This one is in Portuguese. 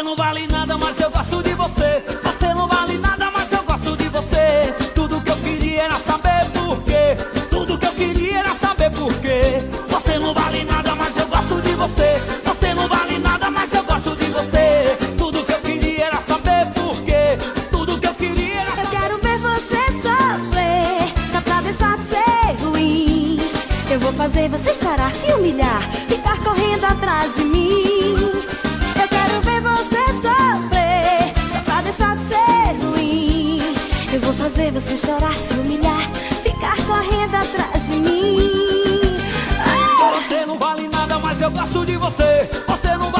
não vale nada, mas eu gosto de você. Você não vale nada, mas eu gosto de você. Tudo que eu queria era saber por quê. Tudo que eu queria era saber por quê. Você não vale nada, mas eu gosto de você. Você não vale nada, mas eu gosto de você. Tudo que eu queria era saber por quê. Tudo que eu queria era saber. Eu quero ver você sofrer, só pra deixar de ser ruim. Eu vou fazer você chorar, se humilhar, ficar correndo atrás de mim. Eu quero ver você sofrer, só pra deixar de ser ruim. Eu vou fazer você chorar, se humilhar, ficar correndo atrás de mim. Você não vale nada, mas eu gosto de você. Você não vale